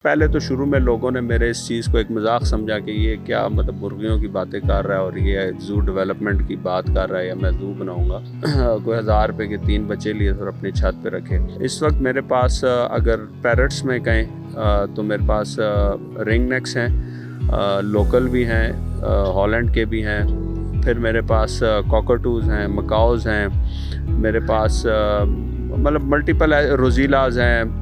पहले तो शुरू में लोगों ने मेरे इस चीज़ को एक मजाक समझा कि ये क्या मतलब मुर्गियों की बातें कर रहा है और ये ज़ू डेवलपमेंट की बात कर रहा है या मैं ज़ू बनाऊंगा। कोई 1000 रुपये के 3 बच्चे लिए और अपनी छत पे रखे। इस वक्त मेरे पास अगर पैरट्स में कहें तो मेरे पास रिंग नेक्स हैं, लोकल भी हैं, हॉलैंड के भी हैं, फिर मेरे पास कॉकटूज़ हैं, मकाओज़ हैं, मेरे पास मतलब मल्टीपल रोज़ीलाज हैं।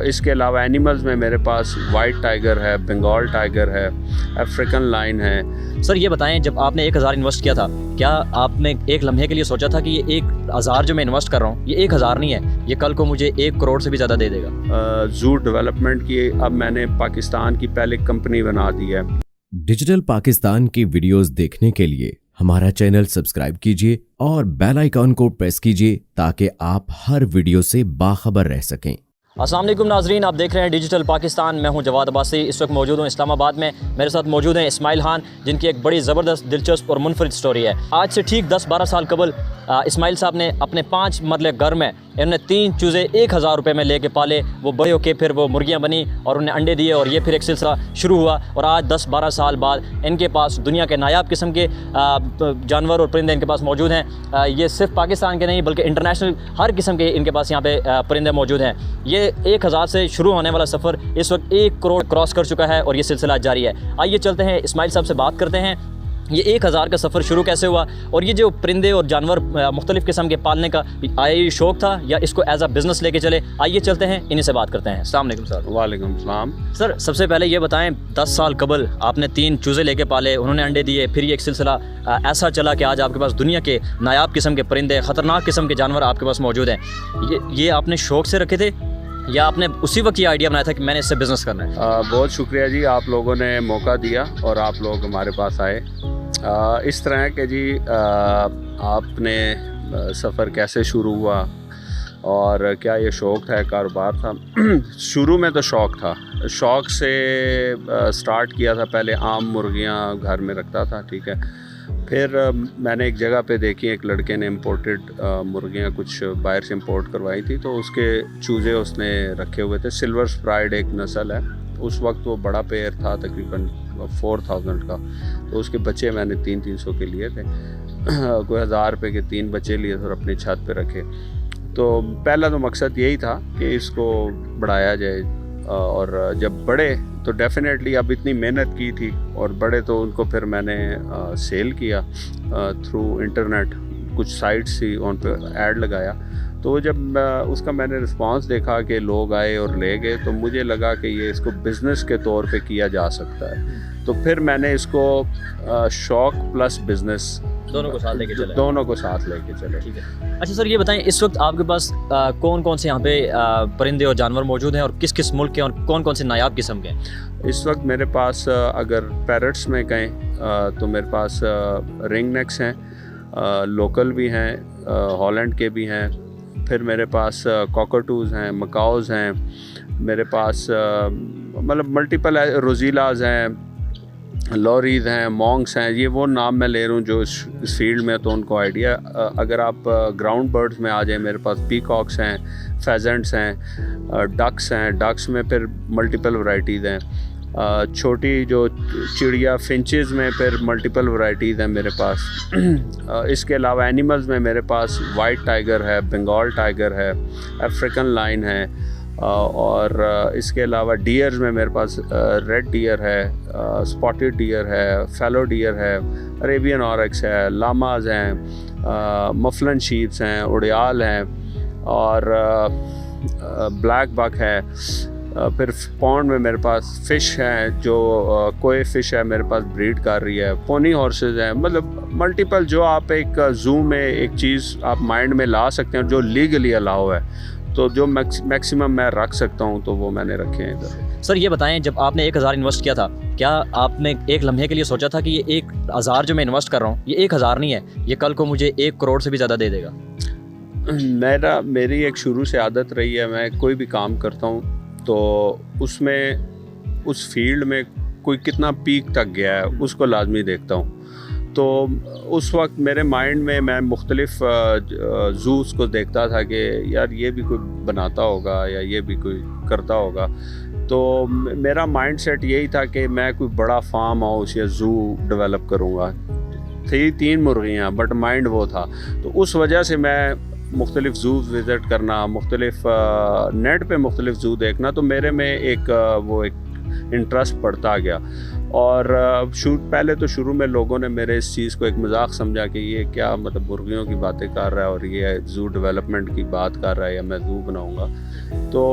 इसके अलावा एनिमल्स में मेरे पास वाइट टाइगर है, बंगाल टाइगर है, अफ्रीकन लाइन है। सर ये बताएं, जब आपने 1000 इन्वेस्ट किया था, क्या आपने एक लम्हे के लिए सोचा था कि ये 1000 जो मैं इन्वेस्ट कर रहा हूँ ये 1000 नहीं है, ये कल को मुझे 1 करोड़ से भी ज़्यादा दे देगा? ज़ू डेवलपमेंट की अब मैंने पाकिस्तान की पहले कंपनी बना दी है। डिजिटल पाकिस्तान की वीडियोस देखने के लिए हमारा चैनल सब्सक्राइब कीजिए और बेल आइकॉन को प्रेस कीजिए ताकि आप हर वीडियो से बाखबर रह सकें। अस्सलाम वालेकुम नाजरीन, आप देख रहे हैं डिजिटल पाकिस्तान। मैं हूं जवाद अब्बासी। इस वक्त मौजूद हूं इस्लामाबाद में। मेरे साथ मौजूद हैं इस्माइल खान, जिनकी एक बड़ी ज़बरदस्त, दिलचस्प और मुनफरिद स्टोरी है। आज से ठीक 10-12 साल कबल इस्माइल साहब ने अपने 5 मरले घर में इन्होंने 3 चूज़े 1000 रुपये में लेके पाले। वो बड़े होके फिर वो मुर्गियाँ बनी और उन्हें अंडे दिए और ये फिर एक सिलसिला शुरू हुआ। और आज 10-12 साल बाद इनके पास दुनिया के नायाब किस्म के जानवर और परिंदे इनके पास मौजूद हैं। ये सिर्फ पाकिस्तान के नहीं बल्कि इंटरनेशनल हर किस्म के इनके पास यहाँ पे परिंदे मौजूद हैं। ये 1000 से शुरू होने वाला सफ़र इस वक्त 1 करोड़ क्रॉस कर चुका है और ये सिलसिला जारी है। आइए चलते हैं इस्माइल साहब से बात करते हैं, ये 1000 का सफ़र शुरू कैसे हुआ और ये जो परिंदे और जानवर मुख्तलिफ़ किस्म के पालने का आया ये शौक़ था या इसको एज अ बिज़नेस लेके चले। आइए चलते हैं, इन्हीं से बात करते हैं। अस्सलाम वालेकुम सर। वालेकुम सलाम। सर सबसे पहले ये बताएं, 10 साल कबल आपने 3 चूज़े लेके पाले, उन्होंने अंडे दिए, फिर ये एक सिलसिला ऐसा चला कि आज आपके पास दुनिया के नायाब किस्म के परिंदे, ख़तरनाक किस्म के जानवर आपके पास मौजूद हैं। ये आपने शौक़ से रखे थे या आपने उसी वक्त ये आइडिया बनाया था कि मैंने इससे बिज़नेस करना है? बहुत शुक्रिया जी, आप लोगों ने मौका दिया और आप लोग हमारे पास आए। इस तरह के जी आपने सफ़र कैसे शुरू हुआ और क्या ये शौक़ था, कारोबार था? शुरू में तो शौक़ था, शौक़ से स्टार्ट किया था। पहले आम मुर्गियाँ घर में रखता था, ठीक है। फिर मैंने एक जगह पे देखी, एक लड़के ने इम्पोर्टेड मुर्गियाँ कुछ बाहर से इम्पोर्ट करवाई थी, तो उसके चूज़े उसने रखे हुए थे। सिल्वर स्प्राइड एक नस्ल है, उस वक्त वो बड़ा पेयर था, तकरीबन 4000 का। तो उसके बच्चे मैंने 300 के लिए थे। कोई 1000 रुपये के 3 बच्चे लिए और अपनी छत पे रखे। तो पहला तो मकसद यही था कि इसको बढ़ाया जाए और जब बढ़े तो डेफिनेटली अब इतनी मेहनत की थी और बड़े तो उनको फिर मैंने सेल किया थ्रू इंटरनेट, कुछ साइट्स ही उन पर ऐड लगाया। तो जब उसका मैंने रिस्पांस देखा कि लोग आए और ले गए, तो मुझे लगा कि ये इसको बिज़नेस के तौर पे किया जा सकता है। तो फिर मैंने इसको शौक़ प्लस बिज़नेस दोनों को साथ लेके चले। ठीक है। अच्छा सर ये बताएं, इस वक्त आपके पास कौन कौन से यहाँ पे परिंदे और जानवर मौजूद हैं और किस किस मुल्क के और कौन कौन से नायाब किस्म के हैं? इस वक्त मेरे पास अगर पैरट्स में कहें तो मेरे पास रिंग नेक्स हैं, लोकल भी हैं, हॉलैंड के भी हैं, फिर मेरे पास कॉकटूज़ हैं, मकाओज़ हैं, मेरे पास मतलब मल्टीपल रोज़ीलाज हैं, लॉरीज हैं, मॉन्क्स हैं। ये वो नाम मैं ले रहा हूँ जो इस फील्ड में, तो उनको आइडिया। अगर आप ग्राउंड बर्ड्स में आ जाए, मेरे पास पीकॉक्स हैं, फेजेंट्स हैं, डक्स हैं। डक्स में फिर मल्टीपल वैराइटीज़ हैं। छोटी जो चिड़िया फिंचेस में फिर मल्टीपल वैराइटीज़ हैं मेरे पास। इसके अलावा एनिमल्स में मेरे पास वाइट टाइगर है, बंगाल टाइगर है, अफ्रीकन लाइन है, और इसके अलावा डियर्स में मेरे पास रेड डियर है, स्पॉटेड डियर है, फैलो डियर है, अरेबियन ऑरिक्स है, लामाज हैं, मफलन शीप्स हैं, उड़ियाल हैं और ब्लैक बक है। फिर पॉन्ड में मेरे पास फ़िश हैं, जो कोई फ़िश है मेरे पास ब्रीड कर रही है, पोनी हॉर्सेस हैं। मतलब मल्टीपल जो आप एक ज़ू में एक चीज़ आप माइंड में ला सकते हैं जो लीगली अलाउ है, तो जो मैक्सिमम मैं रख सकता हूँ तो वो मैंने रखे हैं इधर। सर ये बताएं, जब आपने 1000 इन्वेस्ट किया था, क्या आपने एक लम्हे के लिए सोचा था कि ये 1000 जो मैं इन्वेस्ट कर रहा हूँ ये 1000 नहीं है, ये कल को मुझे 1 करोड़ से भी ज़्यादा दे देगा? मेरी एक शुरू से आदत रही है, मैं कोई भी काम करता हूँ तो उसमें उस फील्ड में कोई कितना पीक तक गया है उसको लाजमी देखता हूँ। तो उस वक्त मेरे माइंड में मैं मुख्तलिफ़ ज़ूस को देखता था कि यार ये भी कोई बनाता होगा या ये भी कोई करता होगा। तो मेरा माइंडसेट यही था कि मैं कोई बड़ा फार्म हाउस या ज़ू डेवलप करूँगा। थी 3 मुर्गियाँ, बट माइंड वो था। तो उस वजह से मैं मुख्तलिफ़ ज़ू विज़िट करना, मुख्तलिफ़ नेट पे मुख्तलिफ़ ज़ू देखना, तो मेरे में एक इंटरेस्ट पड़ता गया। और पहले तो शुरू में लोगों ने मेरे इस चीज़ को एक मजाक समझा कि ये क्या मतलब मुर्गियों की बातें कर रहा है और ये ज़ू डेवलपमेंट की बात कर रहा है या मैं ज़ू बनाऊंगा। तो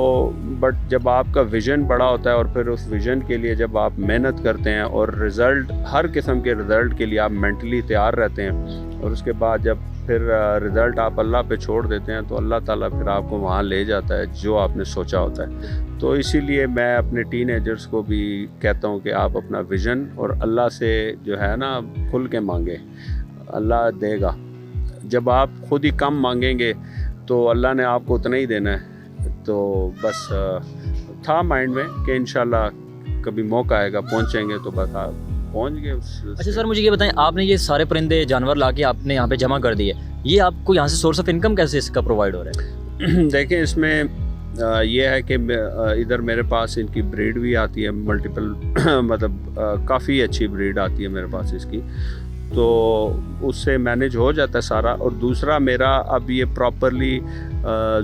बट जब आपका विज़न बड़ा होता है और फिर उस विज़न के लिए जब आप मेहनत करते हैं और रिज़ल्ट, हर किस्म के रिज़ल्ट के लिए आप मेंटली तैयार रहते हैं, और उसके बाद जब फिर रिज़ल्ट आप अल्लाह पे छोड़ देते हैं, तो अल्लाह ताला फिर आपको वहाँ ले जाता है जो आपने सोचा होता है। तो इसीलिए मैं अपने टीनेजर्स को भी कहता हूँ कि आप अपना विज़न और अल्लाह से जो है ना खुल के मांगे, अल्लाह देगा। जब आप खुद ही कम मांगेंगे तो अल्लाह ने आपको उतना ही देना है। तो बस था माइंड में कि इंशाल्लाह कभी मौका आएगा, पहुँचेंगे तो बस आप पहुँच गए। अच्छा सर, मुझे ये बताएं, आपने ये सारे परिंदे जानवर ला के आपने यहाँ पे जमा कर दिए, ये आपको यहाँ से सोर्स ऑफ इनकम कैसे इसका प्रोवाइड हो रहा है? देखें, इसमें ये है कि इधर मेरे पास इनकी ब्रीड भी आती है, मल्टीपल मतलब काफ़ी अच्छी ब्रीड आती है मेरे पास इसकी, तो उससे मैनेज हो जाता है सारा। और दूसरा मेरा अब ये प्रॉपरली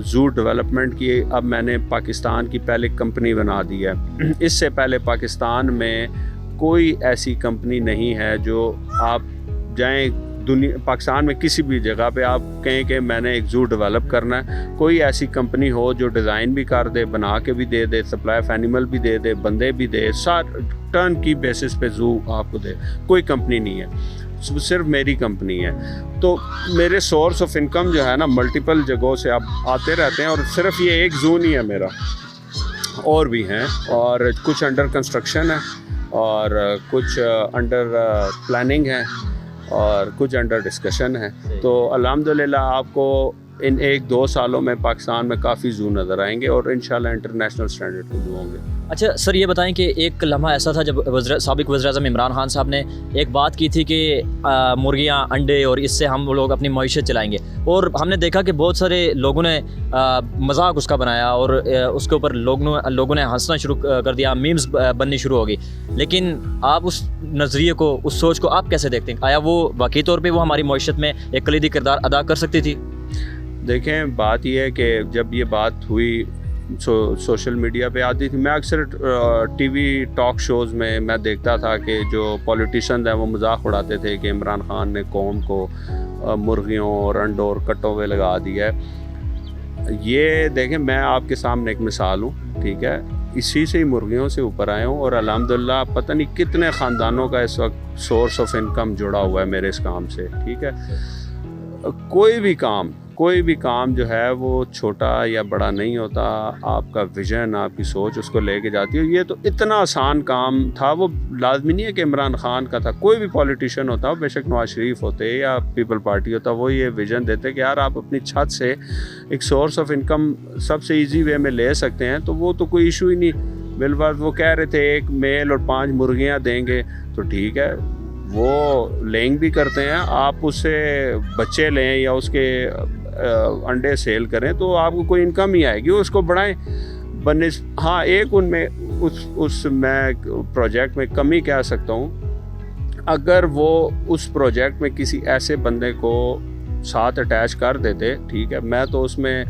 ज़ू डेवलपमेंट की अब मैंने पाकिस्तान की पहले कंपनी बना दी है। इससे पहले पाकिस्तान में कोई ऐसी कंपनी नहीं है जो आप जाएं पाकिस्तान में किसी भी जगह पे आप कहें कि मैंने एक ज़ू डेवलप करना है, कोई ऐसी कंपनी हो जो डिज़ाइन भी कर दे, बना के भी दे दे, सप्लाई ऑफ एनिमल भी दे दे, बंदे भी दे, टर्न की बेसिस पे ज़ू आपको दे, कोई कंपनी नहीं है, सिर्फ मेरी कंपनी है। तो मेरे सोर्स ऑफ इनकम जो है ना मल्टीपल जगहों से आप आते रहते हैं, और सिर्फ ये एक ज़ू नहीं है मेरा, और भी हैं, और कुछ अंडर कंस्ट्रक्शन है और कुछ अंडर प्लानिंग है और कुछ अंडर डिस्कशन है। तो अल्हम्दुलिल्लाह आपको इन 1-2 सालों में पाकिस्तान में काफ़ी ज़ू नज़र आएंगे और इंशाल्लाह इंटरनेशनल स्टैंडर्ड के ज़ू होंगे। अच्छा सर, ये बताएं कि एक लम्हा ऐसा था जब साबिक वज़ीर-ए-आज़म इमरान खान साहब ने एक बात की थी कि मुर्गियाँ, अंडे और इससे हम लोग अपनी मईशत चलाएंगे, और हमने देखा कि बहुत सारे लोगों ने मजाक उसका बनाया और उसके ऊपर लोगों ने हंसना शुरू कर दिया, मीम्स बननी शुरू हो गई। लेकिन आप उस नज़रिए को, उस सोच को आप कैसे देखते हैं? आया वो वाकई तौर पर वो हमारी मईशत में एक कलीदी किरदार अदा कर सकती थी? देखें, बात यह है कि जब ये बात हुई सोशल मीडिया पे आती थी, मैं अक्सर टीवी टॉक शोज़ में मैं देखता था कि जो पॉलिटिशियन हैं वो मजाक उड़ाते थे कि इमरान खान ने कौम को मुर्गियों और अंडों और कट्टों पे लगा दिया है। ये देखें, मैं आपके सामने एक मिसाल हूँ, ठीक है, इसी से ही मुर्गियों से ऊपर आया हूँ, और अल्हम्दुलिल्लाह पता नहीं कितने ख़ानदानों का इस वक्त सोर्स ऑफ इनकम जुड़ा हुआ है मेरे इस काम से, ठीक है। कोई भी काम जो है वो छोटा या बड़ा नहीं होता, आपका विजन, आपकी सोच उसको लेके जाती है। ये तो इतना आसान काम था, वो लाजमी नहीं है कि इमरान खान का था, कोई भी पॉलिटिशियन होता हो, बेशक नवाज शरीफ होते या पीपल पार्टी होता, वो ये विजन देते कि यार आप अपनी छत से एक सोर्स ऑफ इनकम सबसे ईजी वे में ले सकते हैं, तो वो तो कोई इशू ही नहीं। बिलवार वो कह रहे थे 1 मेल और 5 मुर्गियाँ देंगे, तो ठीक है, वो लेंग भी करते हैं, आप उससे बच्चे लें या उसके अंडे सेल करें तो आपको कोई इनकम ही आएगी, उसको बढ़ाएं बनने। हाँ, एक उनमें उस मैं प्रोजेक्ट में कमी कह सकता हूँ, अगर वो उस प्रोजेक्ट में किसी ऐसे बंदे को साथ अटैच कर देते, ठीक है, मैं तो उसमें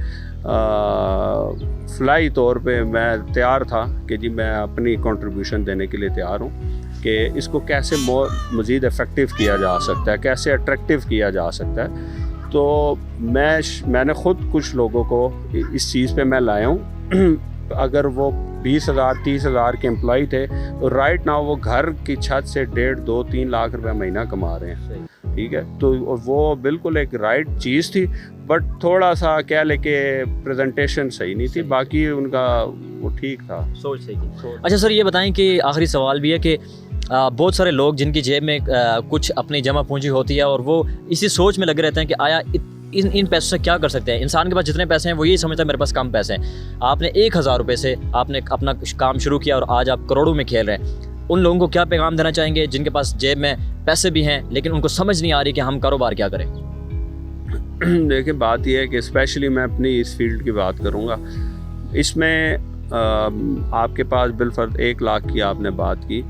फ्लाई तौर पे मैं तैयार था कि जी मैं अपनी कंट्रीब्यूशन देने के लिए तैयार हूँ कि इसको कैसे मज़ीद इफ़ेक्टिव किया जा सकता है, कैसे अट्रैक्टिव किया जा सकता है। तो मैंने ख़ुद कुछ लोगों को इस चीज़ पे मैं लाया हूँ। अगर वो 20,000-30,000 के एम्प्लॉय थे तो राइट नाउ वो घर की छत से 1.5-2-3 लाख रुपए महीना कमा रहे हैं, ठीक है। तो वो बिल्कुल एक राइट चीज़ थी, बट थोड़ा सा क्या लेके प्रेजेंटेशन सही नहीं थी, बाकी उनका वो ठीक था, सोच सही थी। अच्छा सर, ये बताएं कि आखिरी सवाल भी है कि बहुत सारे लोग जिनकी जेब में कुछ अपनी जमा पूंजी होती है और वो इसी सोच में लगे रहते हैं कि आया इन पैसों से क्या कर सकते हैं। इंसान के पास जितने पैसे हैं वो यही समझता है मेरे पास कम पैसे हैं। आपने 1,000 रुपये से आपने अपना काम शुरू किया और आज आप करोड़ों में खेल रहे हैं। उन लोगों को क्या पैगाम देना चाहेंगे जिनके पास जेब में पैसे भी हैं लेकिन उनको समझ नहीं आ रही कि हम कारोबार क्या करें? देखिए, बात यह है कि स्पेशली मैं अपनी इस फील्ड की बात करूँगा, इसमें आपके पास बिलफर्द 1 लाख की आपने बात की,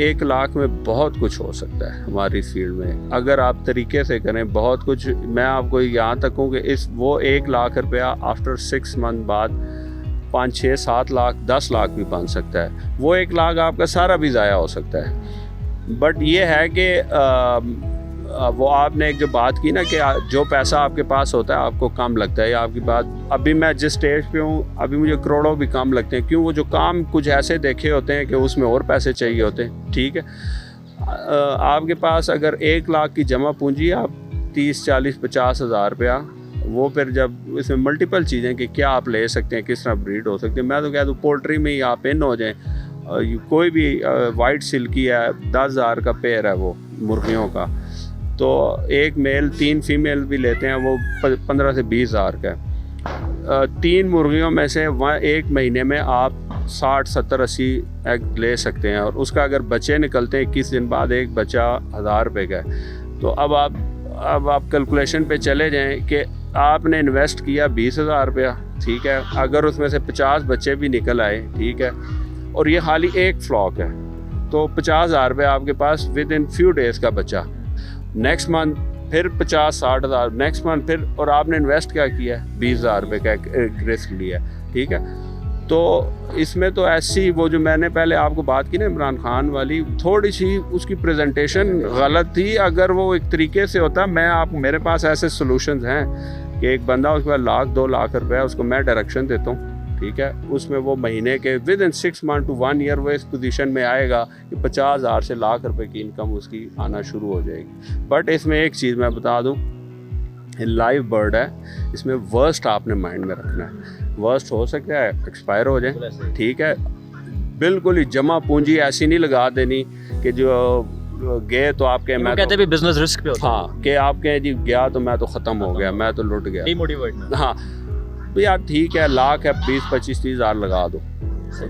1 लाख में बहुत कुछ हो सकता है हमारी फील्ड में, अगर आप तरीके से करें बहुत कुछ। मैं आपको यहाँ तक कहूँ कि वो 1 लाख रुपया आफ्टर 6 मंथ बाद 5, 6, 7 लाख, 10 लाख भी बन सकता है। वो 1 लाख आपका सारा भी ज़ाया हो सकता है। बट ये है कि वो आपने एक जो बात की ना कि जो पैसा आपके पास होता है आपको कम लगता है, या आपकी बात, अभी मैं जिस स्टेज पे हूँ अभी मुझे करोड़ों भी कम लगते हैं। क्यों? वो जो काम कुछ ऐसे देखे होते हैं कि उसमें और पैसे चाहिए होते हैं। ठीक है, आपके पास अगर 1 लाख की जमा पूंजी, आप 30, 40, 50 हज़ार रुपया, वो फिर जब इसमें मल्टीपल चीज़ें कि क्या आप ले सकते हैं, किस तरह ब्रीड हो सकती है। मैं तो कह दूँ पोल्ट्री में ही आप इन हो जाएँ, कोई भी वाइट सिल्की है, 10,000 का पेयर है वो मुर्गियों का, तो एक मेल 3 फीमेल भी लेते हैं, वो 15 से 20 हज़ार का है। 3 मुर्गियों में से 1 महीने में आप 60, 70, 80 एग ले सकते हैं, और उसका अगर बच्चे निकलते हैं 21 दिन बाद, एक बच्चा 1000 रुपये का है। तो अब आप कैलकुलेशन पे चले जाएं कि आपने इन्वेस्ट किया 20,000 रुपया, ठीक है, अगर उसमें से 50 बच्चे भी निकल आए, ठीक है, और ये खाली एक फ्लॉक है, तो 50,000 रुपये आपके पास विद इन फ्यू डेज़ का बचा। नेक्स्ट मंथ फिर 50-60 हज़ार, नेक्स्ट मंथ फिर, और आपने इन्वेस्ट क्या किया है? 20,000 रुपये का एक रिस्क लिया, ठीक है। तो इसमें तो ऐसी वो जो मैंने पहले आपको बात की ना इमरान खान वाली, थोड़ी सी उसकी प्रेजेंटेशन गलत थी। अगर वो एक तरीके से होता, मेरे पास ऐसे सॉल्यूशंस हैं कि एक बंदा उसके बाद 1-2 लाख रुपये उसको मैं डायरेक्शन देता हूँ, ठीक है, उसमें वो महीने के within 6 month to 1 year वो इस पोजीशन में आएगा कि 50,000 से लाख रुपए की इनकम उसकी आना शुरू हो जाएगी। बट इसमें एक चीज़ मैं बता दूं, लाइव बर्ड है, इसमें वर्स्ट आपने माइंड में रखना है। वर्स्ट हो सकता है एक्सपायर हो जाए, ठीक है, बिल्कुल ही जमा पूंजी ऐसी नहीं लगा देनी कि जो गए तो आपके, मैं कहते भी बिजनेस रिस्क पे होता है। हाँ, कि आपके जी गया तो मैं तो ख़त्म हो गया, मैं तो लुट गया, डीमोटिवेट। हाँ तो यार ठीक है, लाख है, 20-25-30 हज़ार लगा दो,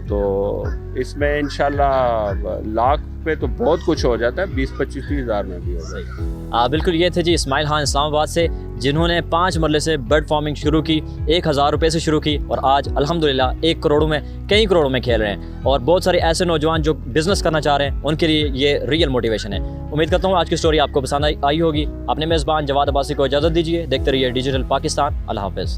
तो इसमें इंशाल्लाह लाख पे तो बहुत कुछ हो जाता है, 20-25-30 हज़ार में भी हो जाएगा। बिल्कुल, ये थे जी इस्माइल खान इस्लामाबाद से, जिन्होंने 5 मरले से बर्ड फार्मिंग शुरू की, 1,000 रुपये से शुरू की, और आज अल्हम्दुलिल्लाह 1 करोड़ में, कई करोड़ों में खेल रहे हैं। और बहुत सारे ऐसे नौजवान जो बिज़नेस करना चाह रहे हैं, उनके लिए ये रियल मोटिवेशन है। उम्मीद करता हूँ आज की स्टोरी आपको पसंद आई होगी। अपने मेज़बान जवाद अब्बासी को इजाज़त दीजिए। देखते रहिए डिजिटल पाकिस्तान। अल्लाह हाफ़िज़।